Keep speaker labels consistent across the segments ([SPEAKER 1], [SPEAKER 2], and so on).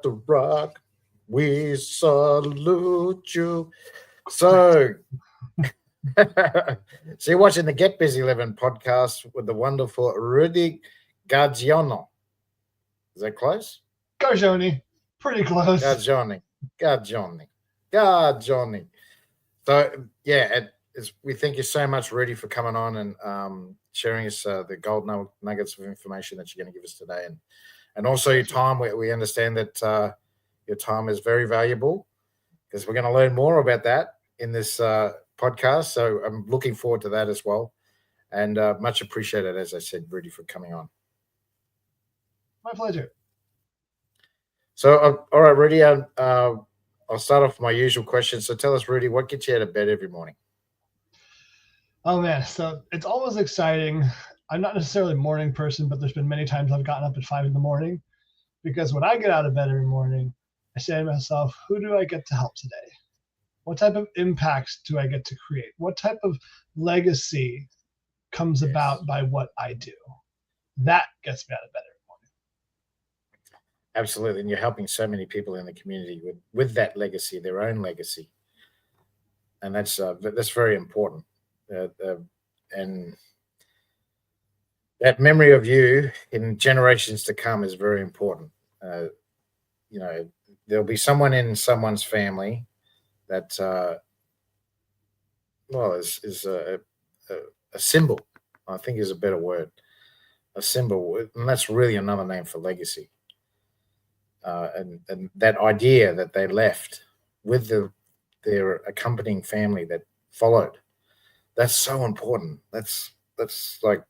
[SPEAKER 1] to rock. We salute you. So, so you're watching the Get Busy Living podcast with the wonderful Rudy Gargioni. Is that close?
[SPEAKER 2] Gargioni. Pretty close.
[SPEAKER 1] Gargioni. So, yeah, we thank you so much, Rudy, for coming on and sharing us the gold nuggets of information that you're going to give us today. And also your time. We understand that your time is very valuable because we're going to learn more about that in this podcast. So I'm looking forward to that as well. And much appreciated, as I said, Rudy, for coming on.
[SPEAKER 2] My pleasure.
[SPEAKER 1] So, all right, Rudy, I'll start off with my usual question. So tell us, Rudy, what gets you out of bed every morning?
[SPEAKER 2] Oh, man. So it's always exciting. I'm not necessarily a morning person, but there's been many times I've gotten up at 5 a.m. because when I get out of bed every morning, I say to myself, who do I get to help today? What type of impacts do I get to create? What type of legacy comes about by what I do? That gets me out of bed every morning.
[SPEAKER 1] Absolutely. And you're helping so many people in the community with that legacy, their own legacy. And that's very important. And that memory of you in generations to come is very important. There'll be someone in someone's family that, is a symbol, I think is a better word, a symbol. And that's really another name for legacy. And that idea that they left with their accompanying family that followed, that's so important. That's like,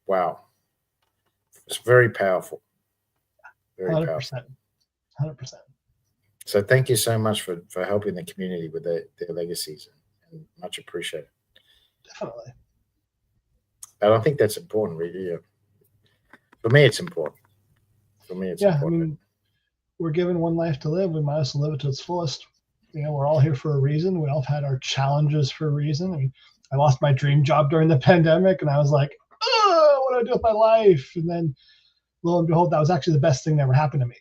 [SPEAKER 1] wow. It's very powerful. Very
[SPEAKER 2] 100%.
[SPEAKER 1] powerful.
[SPEAKER 2] 100%.
[SPEAKER 1] So thank you so much for helping the community with their legacies, and much appreciated.
[SPEAKER 2] Definitely.
[SPEAKER 1] And I think that's important, really. For me, it's important. Important.
[SPEAKER 2] I mean, we're given one life to live. We might as well live it to its fullest. We're all here for a reason. We all have had our challenges for a reason. I mean, I lost my dream job during the pandemic, and I was like, oh, what do I do with my life? And then, lo and behold, that was actually the best thing that ever happened to me,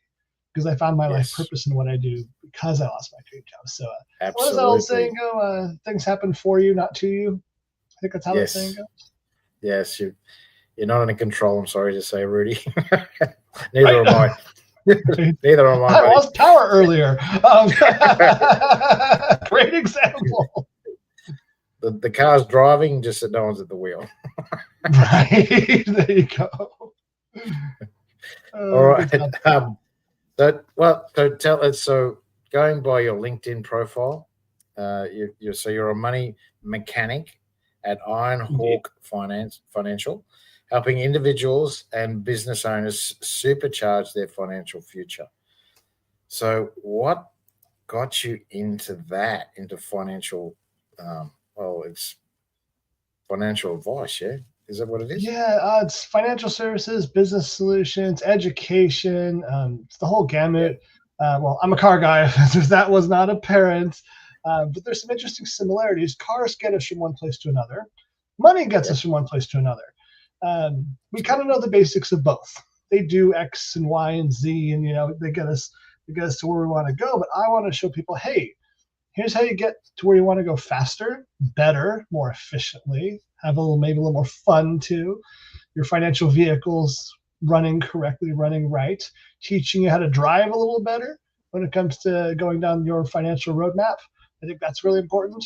[SPEAKER 2] because I found my life purpose in what I do because I lost my dream job. So what does that old saying go? Things happen for you, not to you. I think that's how that saying goes.
[SPEAKER 1] Yes, you're not in control, I'm sorry to say, Rudy. Neither am I. Neither am I.
[SPEAKER 2] I lost power earlier. Great example.
[SPEAKER 1] The car's driving, just that no one's at the wheel.
[SPEAKER 2] Right. There you go.
[SPEAKER 1] All right. So tell us. So going by your LinkedIn profile, you're a money mechanic at Iron Hawk Financial, helping individuals and business owners supercharge their financial future. So what got you into financial? It's financial advice. Yeah. Is that what it is?
[SPEAKER 2] Yeah, it's financial services, business solutions, education. It's the whole gamut. I'm a car guy. That was not apparent. But there's some interesting similarities. Cars get us from one place to another. Money gets us from one place to another. We kind of know the basics of both. They do X and Y and Z, and they get us to where we want to go. But I want to show people, hey, here's how you get to where you want to go faster, better, more efficiently. Have maybe a little more fun too. Your financial vehicles running correctly, running right. Teaching you how to drive a little better when it comes to going down your financial roadmap. I think that's really important.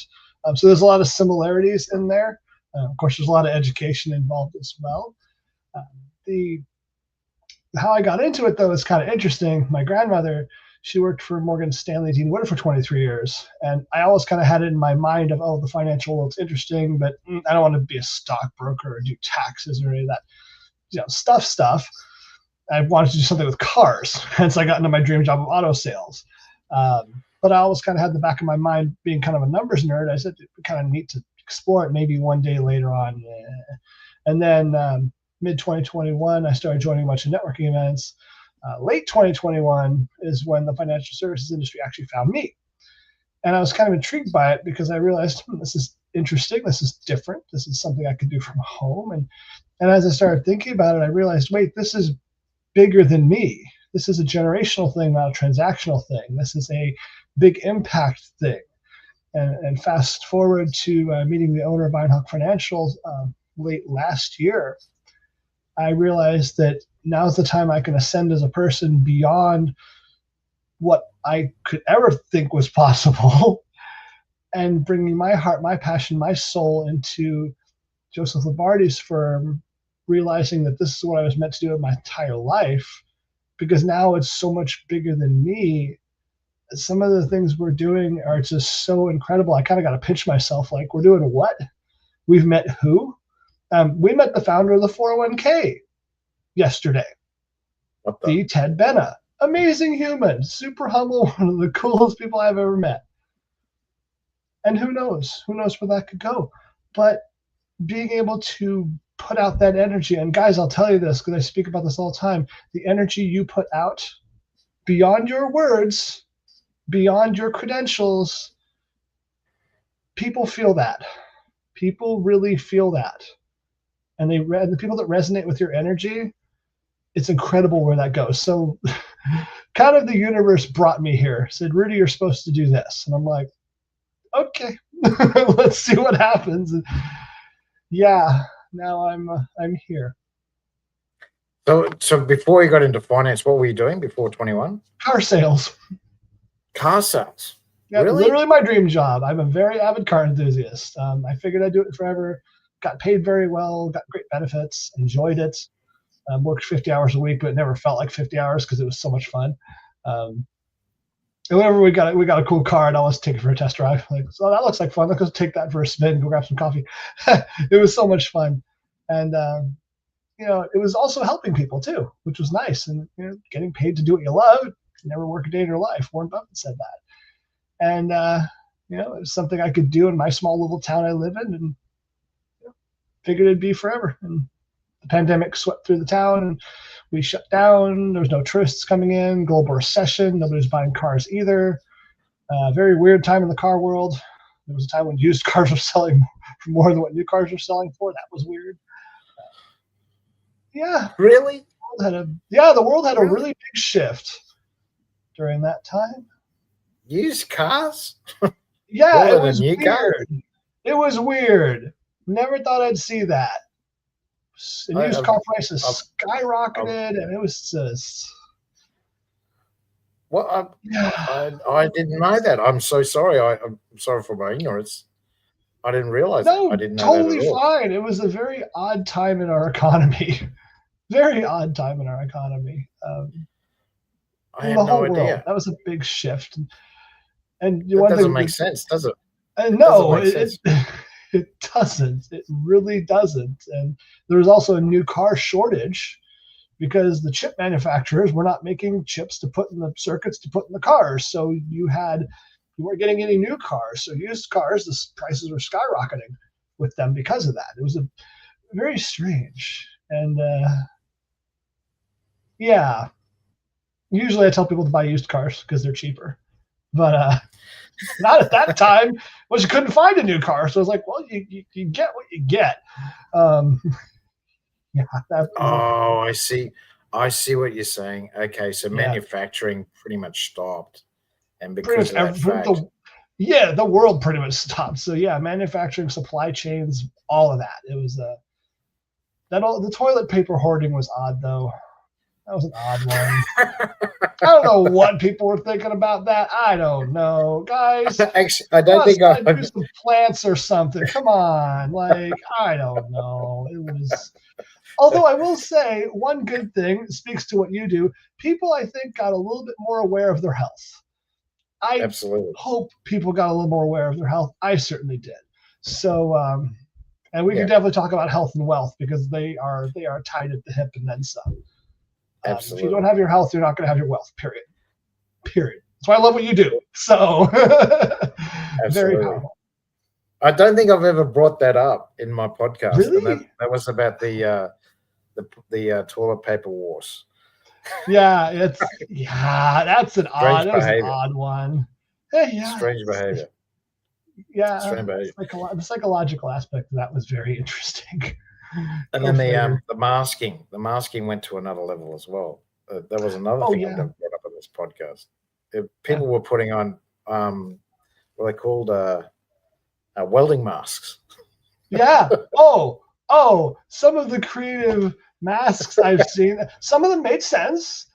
[SPEAKER 2] So there's a lot of similarities in there. Of course, there's a lot of education involved as well. How I got into it, though, is kind of interesting. My grandmother, she worked for Morgan Stanley Dean Witter for 23 years. And I always kind of had it in my mind of, the financial world's interesting, but I don't want to be a stockbroker or do taxes or any of that, stuff. I wanted to do something with cars. Hence, I got into my dream job of auto sales. But I always kind of had in the back of my mind, being kind of a numbers nerd, I said it'd be kind of neat to explore it maybe one day later on. And then mid-2021, I started joining a bunch of networking events. Late 2021 is when the financial services industry actually found me. And I was kind of intrigued by it because I realized this is interesting. This is different. This is something I could do from home. And as I started thinking about it, I realized, wait, this is bigger than me. This is a generational thing, not a transactional thing. This is a big impact thing. And fast forward to meeting the owner of Einhawk Financial late last year, I realized that now's the time I can ascend as a person beyond what I could ever think was possible, and bringing my heart, my passion, my soul into Joseph Lombardi's firm, realizing that this is what I was meant to do in my entire life, because now it's so much bigger than me. Some of the things we're doing are just so incredible. I kind of got to pinch myself, like, we're doing what? We've met who? We met the founder of the 401k yesterday, the Ted Benna. Amazing human, super humble, one of the coolest people I've ever met. And who knows where that could go. But being able to put out that energy, and guys, I'll tell you this because I speak about this all the time, the energy you put out beyond your words, beyond your credentials, people feel that. People really feel that. And the people that resonate with your energy, it's incredible where that goes. So kind of the universe brought me here, said, Rudy, you're supposed to do this. And I'm like, okay, let's see what happens. And yeah, now I'm here.
[SPEAKER 1] So before you got into finance, what were you doing before 21?
[SPEAKER 2] Car sales.
[SPEAKER 1] Car sales.
[SPEAKER 2] Yeah,
[SPEAKER 1] really?
[SPEAKER 2] Literally my dream job. I'm a very avid car enthusiast. I figured I'd do it forever. Got paid very well, got great benefits, enjoyed it. Worked 50 hours a week, but it never felt like 50 hours because it was so much fun. And whenever we got a cool car, and I was take it for a test drive. Like, so that looks like fun. Let's go take that for a spin, go grab some coffee. It was so much fun. And it was also helping people too, which was nice. And getting paid to do what you love, you never work a day in your life. Warren Buffett said that. And it was something I could do in my small little town I live in, and figured it'd be forever. And the pandemic swept through the town, and we shut down. There was no tourists coming in, global recession. Nobody was buying cars either. Very weird time in the car world. There was a time when used cars were selling for more than what new cars were selling for. That was weird. Yeah.
[SPEAKER 1] Really?
[SPEAKER 2] The world had a really big shift during that time.
[SPEAKER 1] Used cars?
[SPEAKER 2] Yeah, it was weird. It was weird. Never thought I'd see that. And used car prices skyrocketed, and it was just.
[SPEAKER 1] Well, I didn't know that. I'm so sorry. I'm sorry for my ignorance. I didn't realize that. I didn't know
[SPEAKER 2] totally
[SPEAKER 1] that at all.
[SPEAKER 2] Fine. It was a very odd time in our economy. Very odd time in our economy.
[SPEAKER 1] I had no idea.
[SPEAKER 2] World. That was a big shift. And
[SPEAKER 1] that doesn't make sense, does it?
[SPEAKER 2] No, it doesn't. It really doesn't. And there was also a new car shortage because the chip manufacturers were not making chips to put in the circuits to put in the cars. So you weren't getting any new cars. So used cars, the prices were skyrocketing with them because of that. It was very strange. And usually I tell people to buy used cars because they're cheaper. But not at that time. You couldn't find a new car, so I was like, well, you get what you get.
[SPEAKER 1] I see. I see what you're saying. Okay, so manufacturing pretty much stopped, and because of that fact,
[SPEAKER 2] the world pretty much stopped. So manufacturing, supply chains, all of that. It was the toilet paper hoarding was odd though. That was an odd one. I don't know what people were thinking about that. I don't know, guys.
[SPEAKER 1] Actually, I don't think I
[SPEAKER 2] do some plants or something. Come on, I don't know. It was. Although I will say one good thing speaks to what you do. People, I think, got a little bit more aware of their health. I
[SPEAKER 1] absolutely
[SPEAKER 2] hope people got a little more aware of their health. I certainly did. So, and we can definitely talk about health and wealth because they are tied at the hip and then some.
[SPEAKER 1] Absolutely.
[SPEAKER 2] If you don't have your health, you're not going to have your wealth. Period. That's why I love what you do. So, very powerful.
[SPEAKER 1] I don't think I've ever brought that up in my podcast.
[SPEAKER 2] Really?
[SPEAKER 1] And that was about the toilet paper wars.
[SPEAKER 2] Yeah, that's an odd one. Yeah.
[SPEAKER 1] Strange behavior.
[SPEAKER 2] Yeah.
[SPEAKER 1] Strange behavior.
[SPEAKER 2] The psychological aspect of that was very interesting.
[SPEAKER 1] And then the masking went to another level as well. That was another
[SPEAKER 2] Oh
[SPEAKER 1] thing I'm
[SPEAKER 2] yeah,
[SPEAKER 1] going to bring up on this podcast. People were putting on what they called welding masks.
[SPEAKER 2] yeah. Oh, some of the creative masks I've seen, some of them made sense.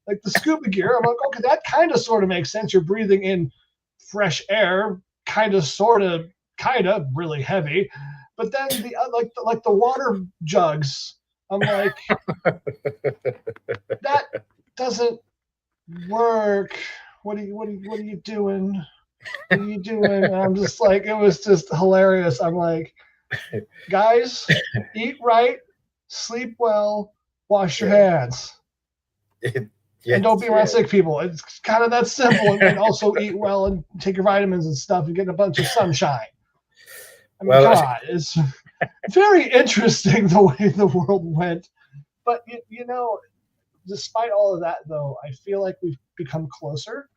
[SPEAKER 2] Like the scuba gear, I'm like, okay, that kind of sort of makes sense. You're breathing in fresh air, kind of, really heavy. But then the like the water jugs, I'm like, that doesn't work. What are you doing? What are you doing? And I'm just like, it was just hilarious. I'm like, guys, eat right, sleep well, wash your hands. And don't be around sick people. It's kind of that simple. And also eat well and take your vitamins and stuff and get a bunch of sunshine. I mean, come on. It's very interesting the way the world went. But, despite all of that, though, I feel like we've become closer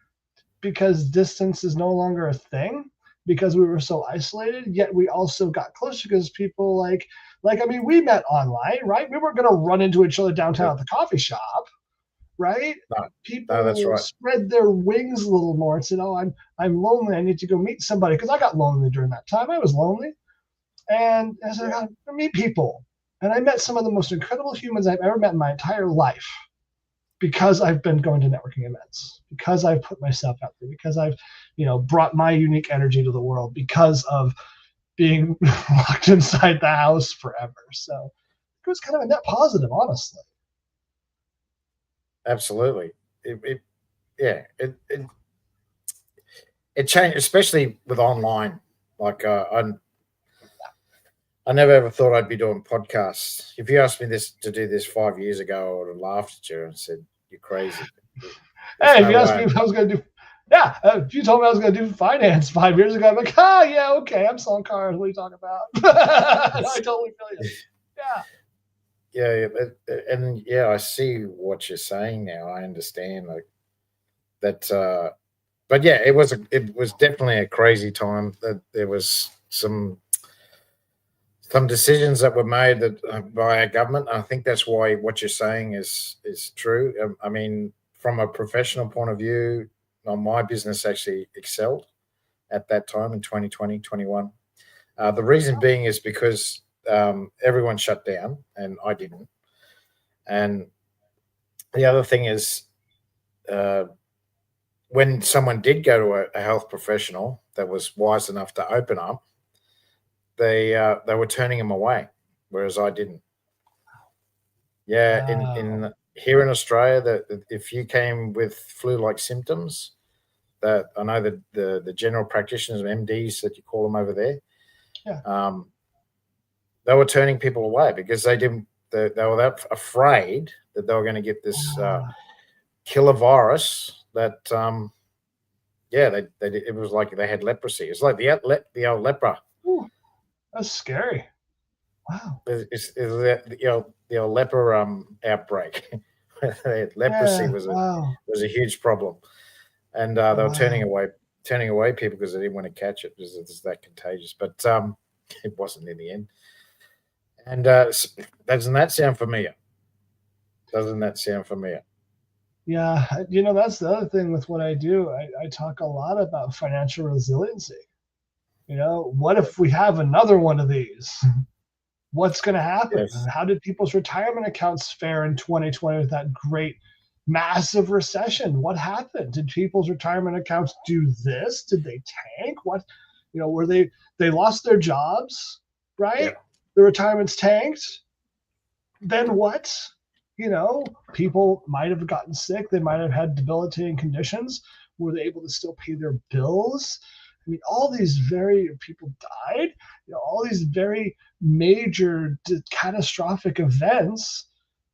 [SPEAKER 2] because distance is no longer a thing because we were so isolated. Yet we also got closer because people we met online, right? We weren't going to run into each other downtown at the coffee shop. Right? People
[SPEAKER 1] that's right.
[SPEAKER 2] spread their wings a little more and said, "Oh, I'm lonely. I need to go meet somebody." Because I got lonely during that time. I was lonely, and I said, "I got to meet people." And I met some of the most incredible humans I've ever met in my entire life because I've been going to networking events, because I've put myself out there, because I've, brought my unique energy to the world, because of being locked inside the house forever. So it was kind of a net positive, honestly.
[SPEAKER 1] Absolutely. It changed, especially with online. Like I never ever thought I'd be doing podcasts. If you asked me to do this 5 years ago, I would have laughed at you and said, "You're crazy."
[SPEAKER 2] Hey, if you asked me if I was going to do, if you told me I was going to do finance 5 years ago, I'm like, yeah, okay, I'm selling cars. What are you talking about? I totally feel you. Yeah.
[SPEAKER 1] And I see what you're saying now. I understand that. But yeah, it was definitely a crazy time. That there was some decisions that were made by our government. I think that's why what you're saying is true. I mean, from a professional point of view, my business actually excelled at that time in 2020, 21. The reason being is because everyone shut down and I didn't. And the other thing is, when someone did go to a health professional that was wise enough to open up, they were turning them away, whereas I didn't. Yeah, in here in Australia, that if you came with flu-like symptoms, that I know that the general practitioners, MDs that you call them over there, they were turning people away because they didn't. They were that afraid that they were going to get this killer virus that it was like they had leprosy. It's like the old lepra.
[SPEAKER 2] Ooh, that's scary. Wow.
[SPEAKER 1] It's the old leper outbreak. Leprosy was a huge problem, and they were turning away people because they didn't want to catch it because it's that contagious. But it wasn't in the end. And doesn't that sound familiar?
[SPEAKER 2] Yeah, that's the other thing with what I do. I talk a lot about financial resiliency. What if we have another one of these? What's going to happen?
[SPEAKER 1] Yes.
[SPEAKER 2] How did people's retirement accounts fare in 2020 with that great massive recession? What happened? Did people's retirement accounts do this? Did they tank? What, were they lost their jobs, right? Yeah. The retirements tanked. Then what? People might have gotten sick. They might have had debilitating conditions. Were they able to still pay their bills? I mean, all these people died. All these very major catastrophic events,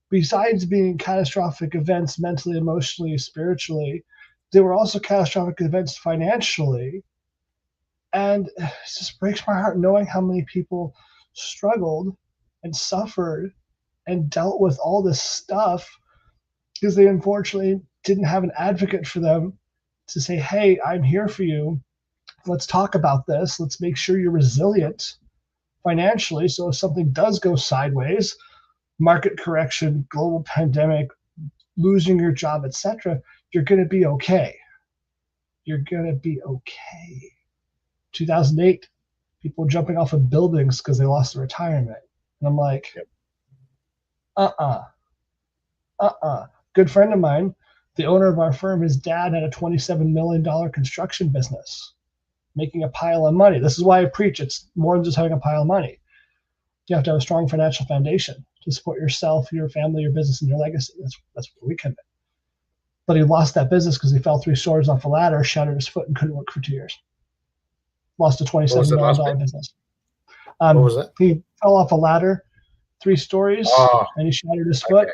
[SPEAKER 2] besides being catastrophic events mentally, emotionally, spiritually, they were also catastrophic events financially. And it just breaks my heart knowing how many people struggled and suffered and dealt with all this stuff because they unfortunately didn't have an advocate for them to say, hey, I'm here for you. Let's talk about this. Let's make sure you're resilient financially. So if something does go sideways, market correction, global pandemic, losing your job, etc., you're going to be okay. You're going to be okay. 2008, people jumping off of buildings because they lost their retirement. And I'm like,
[SPEAKER 1] Yep.
[SPEAKER 2] Good friend of mine, the owner of our firm, his dad had a $27 million construction business, making a pile of money. This is why I preach it's more than just having a pile of money. You have to have a strong financial foundation to support yourself, your family, your business, and your legacy. That's where we come in. But he lost that business because he fell 3 stories off a ladder, shattered his foot, and couldn't work for 2 years. Lost a $27 million business.
[SPEAKER 1] What was that?
[SPEAKER 2] He fell off a ladder, 3 stories, and he shattered his foot,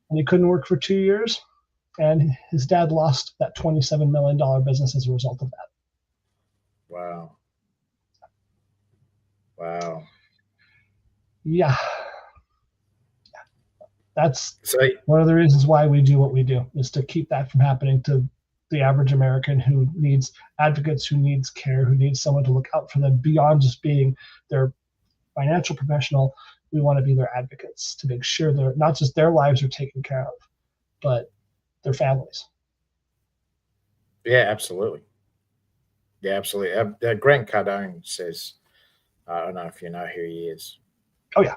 [SPEAKER 2] and he couldn't work for 2 years. And his dad lost that $27 million business as a result of that.
[SPEAKER 1] Wow.
[SPEAKER 2] Yeah. That's one of the reasons why we do what we do, is to keep that from happening to the average American who needs advocates, who needs care, who needs someone to look out for them beyond just being their financial professional. We want to be their advocates to make sure they're not just their lives are taken care of, but their families.
[SPEAKER 1] Yeah, absolutely. Grant Cardone says, I don't know if you know who he is.
[SPEAKER 2] Oh, yeah.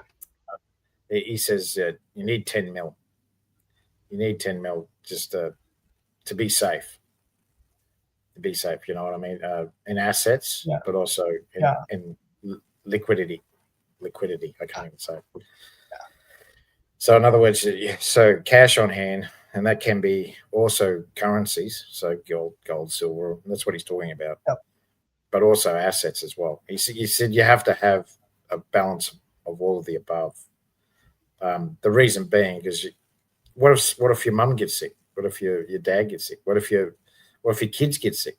[SPEAKER 1] He says you need 10 mil. You need 10 mil just to be safe. To be safe, you know what I mean? In assets, but also in liquidity. Liquidity, I can't even say it. Yeah. So in other words, so cash on hand, and that can be also currencies, so gold, silver. That's what he's talking about.
[SPEAKER 2] Yep.
[SPEAKER 1] But also assets as well. He said you have to have a balance of all of the above. The reason being is, what if your mum gets sick? What if your dad gets sick? What if your kids get sick?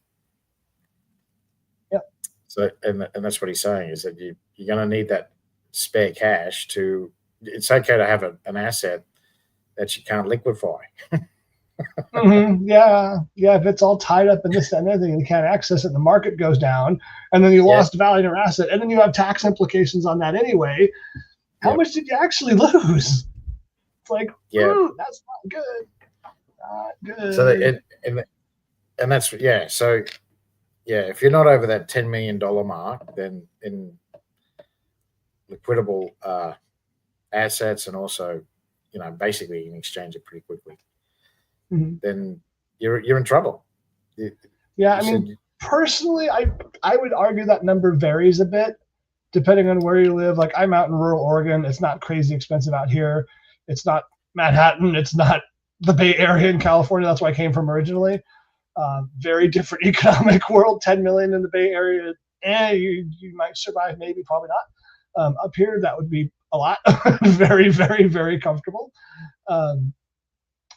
[SPEAKER 2] Yeah.
[SPEAKER 1] So and that's what he's saying, is that you're going to need that spare cash to. It's okay to have an asset that you can't liquefy.
[SPEAKER 2] Yeah. If it's all tied up in this, that, and everything, and you can't access it, and the market goes down, and then you lost value in your asset, and then you have tax implications on that anyway. How much did you actually lose? It's like, that's not good. Not good.
[SPEAKER 1] So and that's So if you're not over that $10 million mark, then in liquidable assets, and also, basically you can exchange it pretty quickly.
[SPEAKER 2] Mm-hmm.
[SPEAKER 1] Then you're in trouble.
[SPEAKER 2] Personally, I would argue that number varies a bit depending on where you live. Like, I'm out in rural Oregon. It's not crazy expensive out here. It's not Manhattan. It's not the Bay Area in California. That's where I came from originally. Very different economic world. 10 million in the Bay Area, you might survive, maybe, probably not. Up here, that would be a lot. Very, very, very comfortable. And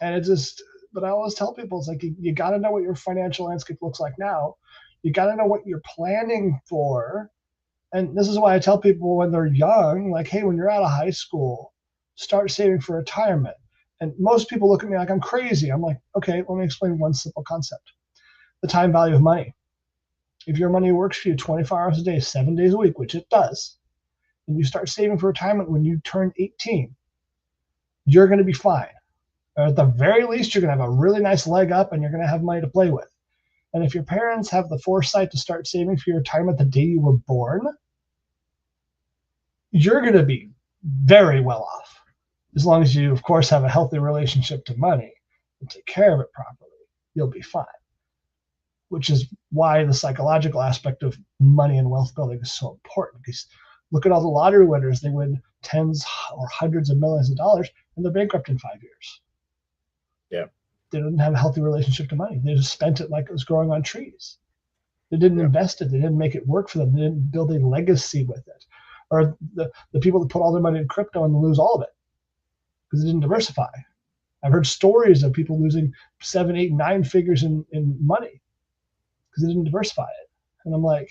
[SPEAKER 2] it just, but I always tell people, it's like, you got to know what your financial landscape looks like now. You got to know what you're planning for. And this is why I tell people when they're young, like, hey, when you're out of high school, start saving for retirement. And most people look at me like I'm crazy. I'm like, okay, let me explain one simple concept. The time value of money. If your money works for you 24 hours a day, 7 days a week, which it does, and you start saving for retirement when you turn 18, you're going to be fine. Or at the very least, you're going to have a really nice leg up, and you're going to have money to play with. And if your parents have the foresight to start saving for your retirement the day you were born, you're going to be very well off. As long as you, of course, have a healthy relationship to money and take care of it properly, you'll be fine. Which is why the psychological aspect of money and wealth building is so important. Because look at all the lottery winners. They win tens or hundreds of millions of dollars, and they're bankrupt in 5 years.
[SPEAKER 1] Yeah.
[SPEAKER 2] They didn't have a healthy relationship to money. They just spent it like it was growing on trees. They didn't invest it. They didn't make it work for them. They didn't build a legacy with it. Or the people that put all their money in crypto and lose all of it because they didn't diversify. I've heard stories of people losing 7, 8, 9 figures in money because they didn't diversify it. And I'm like,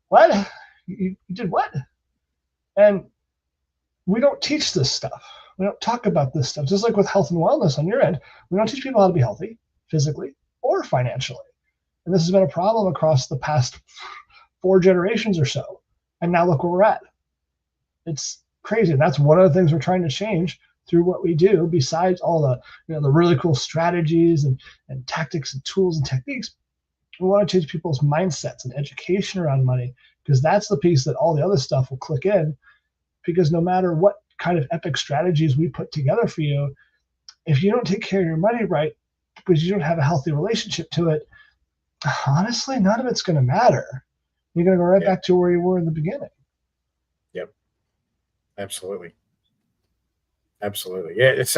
[SPEAKER 2] what? You did what? And we don't teach this stuff. We don't talk about this stuff. Just like with health and wellness on your end, we don't teach people how to be healthy physically or financially. And this has been a problem across the past 4 generations or so. And now look where we're at. It's crazy. And that's one of the things we're trying to change through what we do, besides all the the really cool strategies and tactics and tools and techniques, we want to change people's mindsets and education around money, because that's the piece that all the other stuff will click in. Because no matter what kind of epic strategies we put together for you, if you don't take care of your money right, because you don't have a healthy relationship to it, honestly, none of it's going to matter. You're going to go right back to where you were in the beginning.
[SPEAKER 1] Yep. Absolutely. Yeah. It's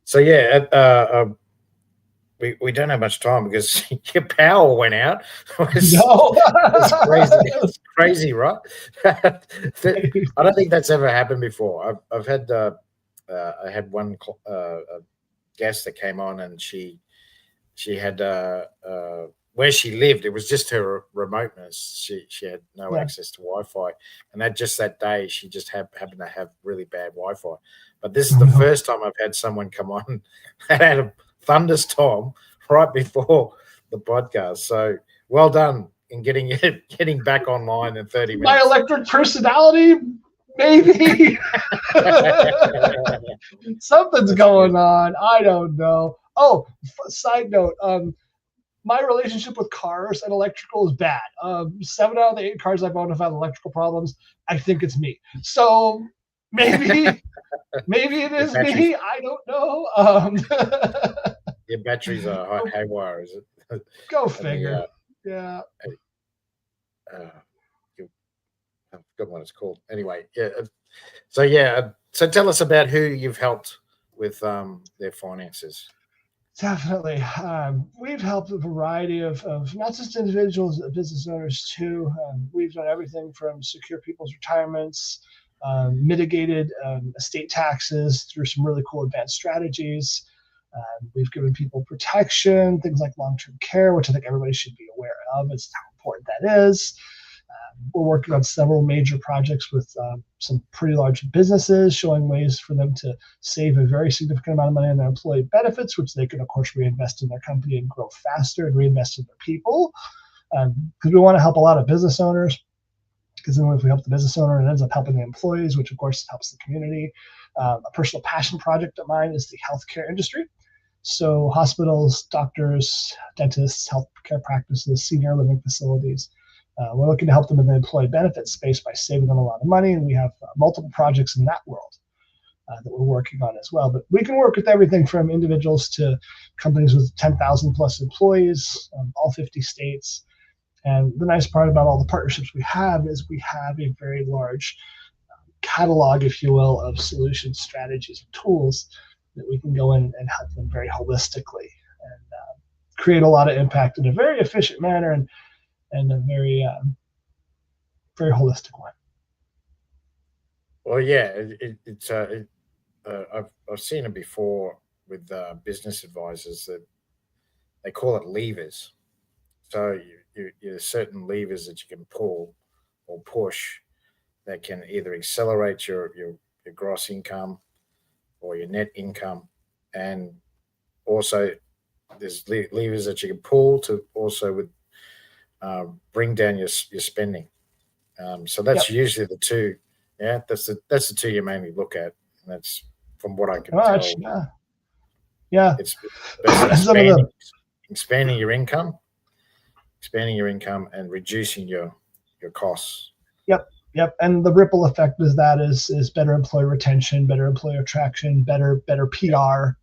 [SPEAKER 1] so yeah. We don't have much time because your power went out.
[SPEAKER 2] No.
[SPEAKER 1] It's crazy. It's crazy, right? I don't think that's ever happened before. I've had I had one guest that came on, and she had where she lived. It was just her remoteness. She had no access to Wi-Fi, and that day she just happened to have really bad Wi-Fi. But this is the first time I've had someone come on that had a thunderstorm right before the podcast. So well done in getting back online in 30 minutes.
[SPEAKER 2] My electric personality, maybe. Something's going on. I don't know. Oh, side note. My relationship with cars and electrical is bad. 7 out of the 8 cars I've owned have had electrical problems. I think it's me. So maybe it is me. I don't know.
[SPEAKER 1] Your batteries are haywire, is it?
[SPEAKER 2] Go figure. Yeah.
[SPEAKER 1] I forgot what it's called. Anyway, yeah. So tell us about who you've helped with their finances.
[SPEAKER 2] Definitely. We've helped a variety of not just individuals, business owners too. We've done everything from secure people's retirements, mitigated estate taxes through some really cool advanced strategies. We've given people protection, things like long-term care, which I think everybody should be aware of. It's how important that is. We're working on several major projects with some pretty large businesses, showing ways for them to save a very significant amount of money on their employee benefits, which they can, of course, reinvest in their company and grow faster and reinvest in their people. Because we want to help a lot of business owners, because then if we help the business owner, it ends up helping the employees, which, of course, helps the community. A personal passion project of mine is the healthcare industry. So hospitals, doctors, dentists, healthcare practices, senior living facilities. We're looking to help them in the employee benefit space by saving them a lot of money, and we have multiple projects in that world that we're working on as well. But we can work with everything from individuals to companies with 10,000 plus employees, all 50 states. And the nice part about all the partnerships we have is we have a very large catalog, if you will, of solutions, strategies, and tools that we can go in and help them very holistically and create a lot of impact in a very efficient manner and a very, very holistic one.
[SPEAKER 1] Well, yeah, I've seen it before with business advisors that they call it levers. So there's certain levers that you can pull or push that can either accelerate your gross income or your net income, and also there's levers that you can pull to also with bring down your spending. So that's usually the two. Yeah, that's the two you mainly look at. And that's from what I can tell.
[SPEAKER 2] Yeah.
[SPEAKER 1] It's expanding your income, and reducing your costs.
[SPEAKER 2] Yep. And the ripple effect is better employee retention, better employee attraction, better PR.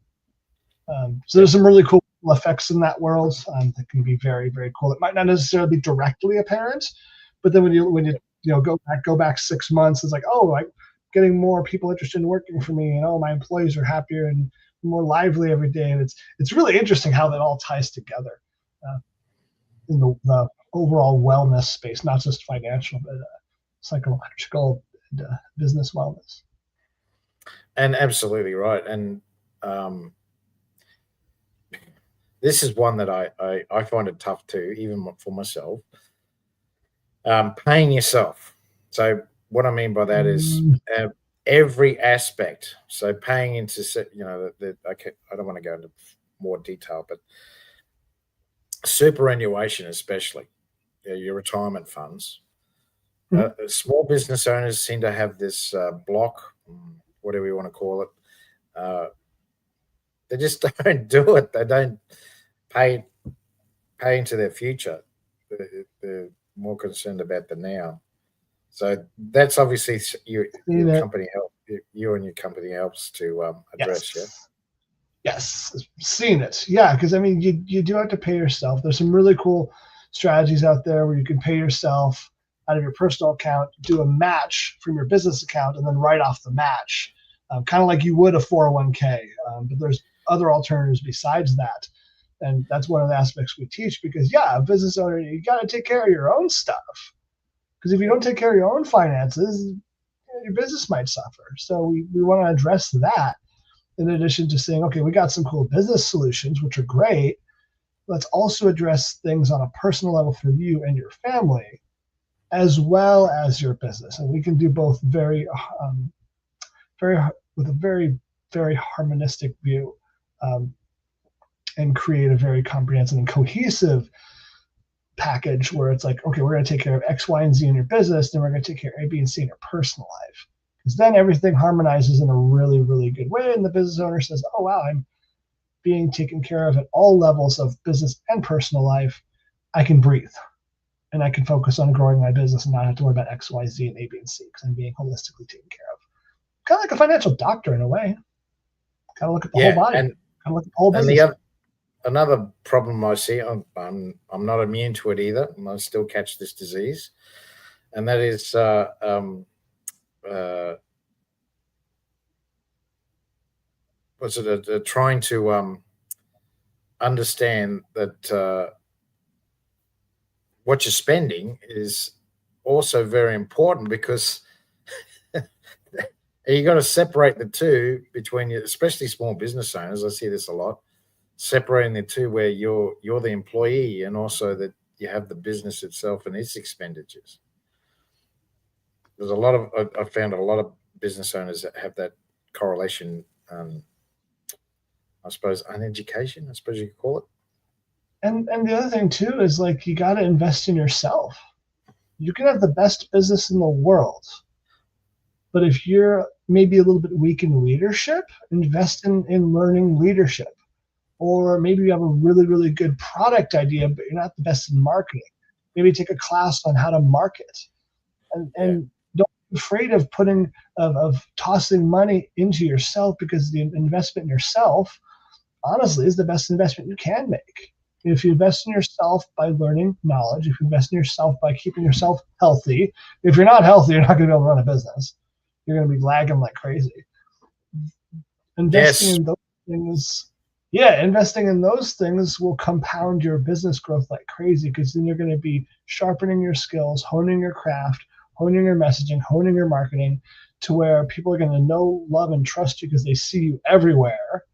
[SPEAKER 2] So there's some really cool effects in that world that can be very, very cool. It might not necessarily be directly apparent, but then when you go back 6 months, it's like, oh, I'm getting more people interested in working for me, and my employees are happier and more lively every day. And it's really interesting how that all ties together in the overall wellness space, not just financial, but psychological and business wellness.
[SPEAKER 1] And absolutely right. And this is one that I find it tough too, even for myself. Paying yourself. So what I mean by that is every aspect. So paying into, I don't want to go into more detail, but superannuation, especially your retirement funds. Small business owners seem to have this block. whatever you want to call it. They just don't do it. They don't pay into their future. They're more concerned about the now. So that's obviously your company help. You and your company helps to address.
[SPEAKER 2] Yes. Yes, seen it. Yeah, because I mean, you do have to pay yourself. There's some really cool strategies out there where you can pay yourself out of your personal account, do a match from your business account, and then write off the match, kind of like you would a 401k. But there's other alternatives besides that, and that's one of the aspects we teach. Because a business owner, you got to take care of your own stuff. Because if you don't take care of your own finances, your business might suffer. So we want to address that. In addition to saying, okay, we got some cool business solutions, which are great, let's also address things on a personal level for you and your family, as well as your business. And we can do both with a very, very harmonistic view, and create a very comprehensive and cohesive package where it's like, okay, we're going to take care of X, Y, and Z in your business, then we're going to take care of A, B, and C in your personal life. Because then everything harmonizes in a really, really good way. And the business owner says, oh, wow, I'm being taken care of at all levels of business and personal life. I can breathe and I can focus on growing my business and not have to worry about X, Y, Z, and A, B, and C because I'm being holistically taken care of. Kind of like a financial doctor in a way. Kind of look at the whole body. Kind of look at the whole business.
[SPEAKER 1] Another problem I see, I'm not immune to it either. I still catch this disease. And that is trying to understand that what you're spending is also very important, because you got to separate the two between you, especially small business owners. I see this a lot, separating the two where you're the employee and also that you have the business itself and its expenditures. There's I found a lot of business owners that have that correlation, I suppose, uneducation, I suppose you could call it.
[SPEAKER 2] And the other thing too is, like, you got to invest in yourself. You can have the best business in the world, but if you're maybe a little bit weak in leadership, invest in learning leadership. Or maybe you have a really, really good product idea, but you're not the best in marketing. Maybe take a class on how to market. And don't be afraid of tossing money into yourself, because the investment in yourself, honestly, is the best investment you can make. If you invest in yourself by learning knowledge, if you invest in yourself by keeping yourself healthy, if you're not healthy, you're not going to be able to run a business. You're going to be lagging like crazy. Investing in those things. Yeah, investing in those things will compound your business growth like crazy, because then you're going to be sharpening your skills, honing your craft, honing your messaging, honing your marketing, to where people are going to know, love, and trust you because they see you everywhere.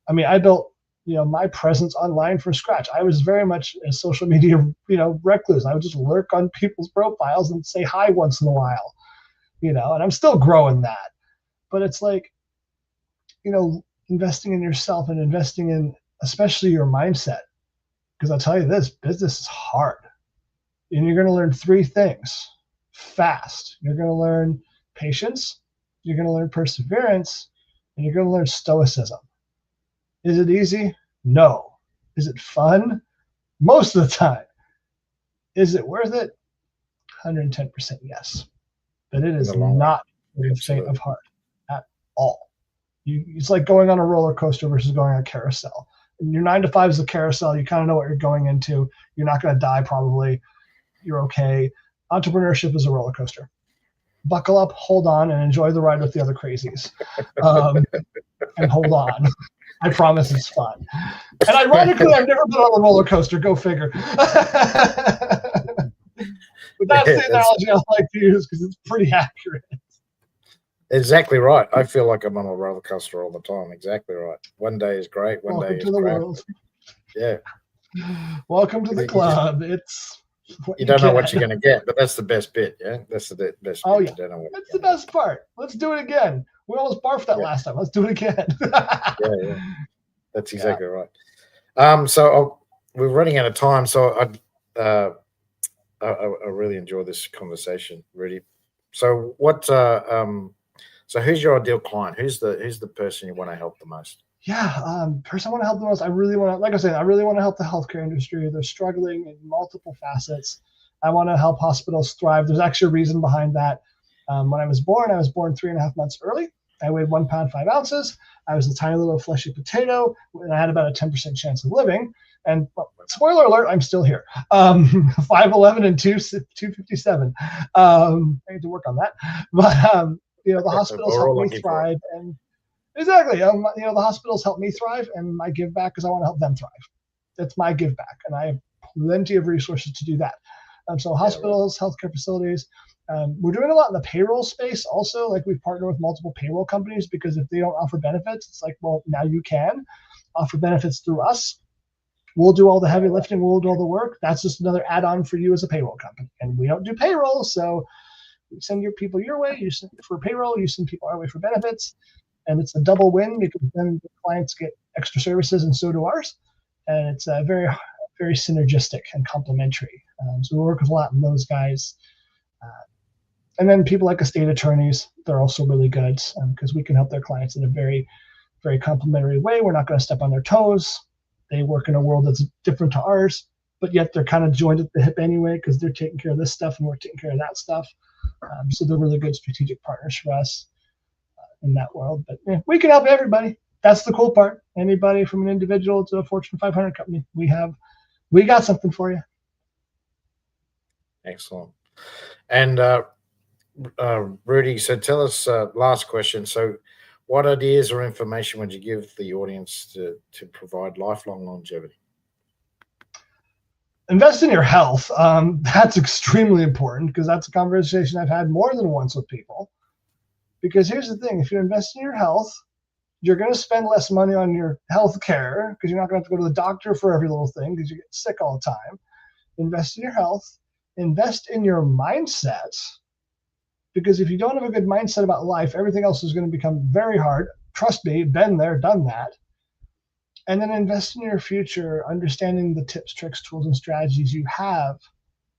[SPEAKER 2] I mean, I built, my presence online from scratch. I was very much a social media, recluse. I would just lurk on people's profiles and say hi once in a while, and I'm still growing that. But it's like, investing in yourself and investing in especially your mindset. Because I'll tell you this, business is hard. And you're going to learn 3 things fast. You're going to learn patience, you're going to learn perseverance, and you're going to learn stoicism. Is it easy? No. Is it fun? Most of the time. Is it worth it? 110% yes. But it is not a thing of heart at all. It's like going on a roller coaster versus going on a carousel. And your 9 to 5 is a carousel. You kind of know what you're going into. You're not going to die probably. You're okay. Entrepreneurship is a roller coaster. Buckle up, hold on, and enjoy the ride with the other crazies. And hold on. I promise it's fun. And ironically, I've never been on a roller coaster. Go figure. But that's the analogy I like to use because it's pretty accurate.
[SPEAKER 1] Exactly right. I feel like I'm on a roller coaster all the time. Exactly right. One day is great. One day is great. World. Yeah.
[SPEAKER 2] Welcome to the club. It's
[SPEAKER 1] you don't know what you're going to get, but that's the best bit. Yeah, that's the best.
[SPEAKER 2] Oh yeah, that's the best part. Let's do it again. We almost barfed that last time. Let's do it again.
[SPEAKER 1] yeah, that's exactly right. So we're running out of time. So I really enjoy this conversation, really. So what? So who's your ideal client? Who's the person you want to help the most?
[SPEAKER 2] Yeah, person I want to help the most. I really want to, like I said, I really want to help the healthcare industry. They're struggling in multiple facets. I want to help hospitals thrive. There's actually a reason behind that. When I was born 3.5 months early. I weighed 1 pound 5 ounces. I was a tiny little fleshy potato, and I had about a 10% chance of living. And well, spoiler alert, I'm still here. 5'11" and 257. I need to work on that. But the hospitals help me thrive, and exactly, the hospitals help me thrive, and my give back is I want to help them thrive. That's my give back, and I have plenty of resources to do that. So hospitals, healthcare facilities. We're doing a lot in the payroll space also. Like we've partnered with multiple payroll companies because if they don't offer benefits, it's like, well, now you can offer benefits through us. We'll do all the heavy lifting. We'll do all the work. That's just another add-on for you as a payroll company. And we don't do payroll, so we send your people your way. You send for payroll. You send people our way for benefits. And it's a double win because then the clients get extra services and so do ours. And it's very, very synergistic and complementary. So we work with a lot of those guys. And then people like estate attorneys, they're also really good because we can help their clients in a very, very complementary way. We're not going to step on their toes. They work in a world that's different to ours, but yet they're kind of joined at the hip anyway because they're taking care of this stuff and we're taking care of that stuff. So they're really good strategic partners for us in that world. But yeah, we can help everybody. That's the cool part. Anybody from an individual to a Fortune 500 company, we got something for you.
[SPEAKER 1] Excellent. And Rudy, so tell us, last question. So what ideas or information would you give the audience to provide lifelong longevity?
[SPEAKER 2] Invest in your health. That's extremely important because that's a conversation I've had more than once with people. Because here's the thing, if you invest in your health, you're going to spend less money on your health care because you're not going to have to go to the doctor for every little thing because you get sick all the time. Invest in your health. Invest in your mindset. Because if you don't have a good mindset about life, everything else is going to become very hard. Trust me, been there, done that. And then invest in your future, understanding the tips, tricks, tools, and strategies you have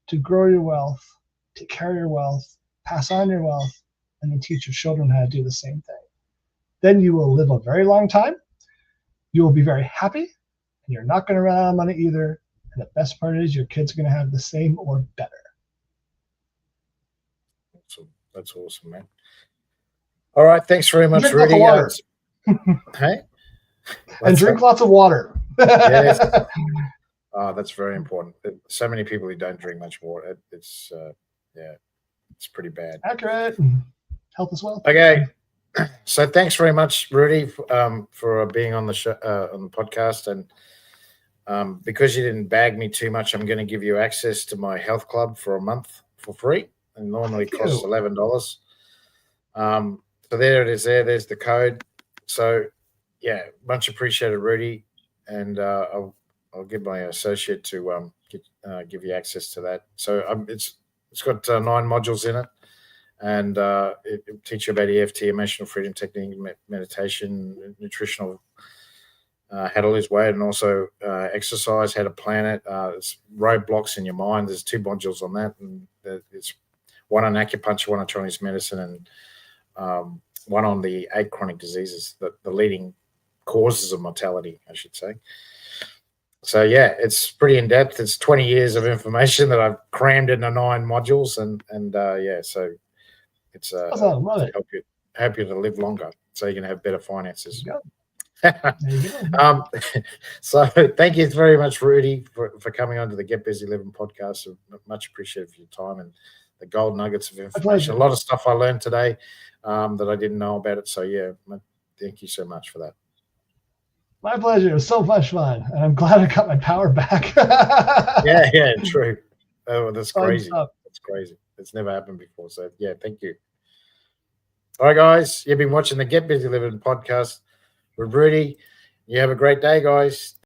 [SPEAKER 2] to grow your wealth, take care of your wealth, pass on your wealth, and then teach your children how to do the same thing. Then you will live a very long time. You will be very happy, and you're not going to run out of money either. And the best part is your kids are going to have the same or better.
[SPEAKER 1] That's awesome, man. All right. Thanks very much, Rudy. Hey?
[SPEAKER 2] And drink lots of water.
[SPEAKER 1] Yes. Oh, that's very important. So many people who don't drink much water. It's pretty bad.
[SPEAKER 2] Accurate. Health as well.
[SPEAKER 1] Okay. So thanks very much, Rudy, for being on the show, on the podcast. And because you didn't bag me too much, I'm going to give you access to my health club for a month for free. And normally it costs $11. So there it is. There's the code. So yeah, much appreciated, Rudy. And I'll give my associate to give you access to that. So it's got 9 modules in it, and it teach you about EFT, emotional freedom technique, meditation, nutritional, how to lose weight, and also exercise, how to plan it. It's roadblocks in your mind. There's 2 modules on that, and it's one on acupuncture, one on Chinese medicine, and one on the 8 chronic diseases, the leading causes of mortality, I should say. So yeah, it's pretty in depth. It's 20 years of information that I've crammed into 9 modules, and so it's
[SPEAKER 2] awesome. Love it.
[SPEAKER 1] help you to live longer, so you can have better finances. So thank you very much, Rudy, for coming on to the Get Busy Living podcast. Much appreciated for your time and the gold nuggets of information. A lot of stuff I learned today that I didn't know about it. So yeah, thank you so much for that.
[SPEAKER 2] My pleasure. It was so much fun, and I'm glad I got my power back.
[SPEAKER 1] yeah, true. Oh, that's crazy. That's crazy. It's never happened before. So yeah, thank you. All right, guys, you've been watching the Get Busy Living podcast with Rudy. You have a great day, guys.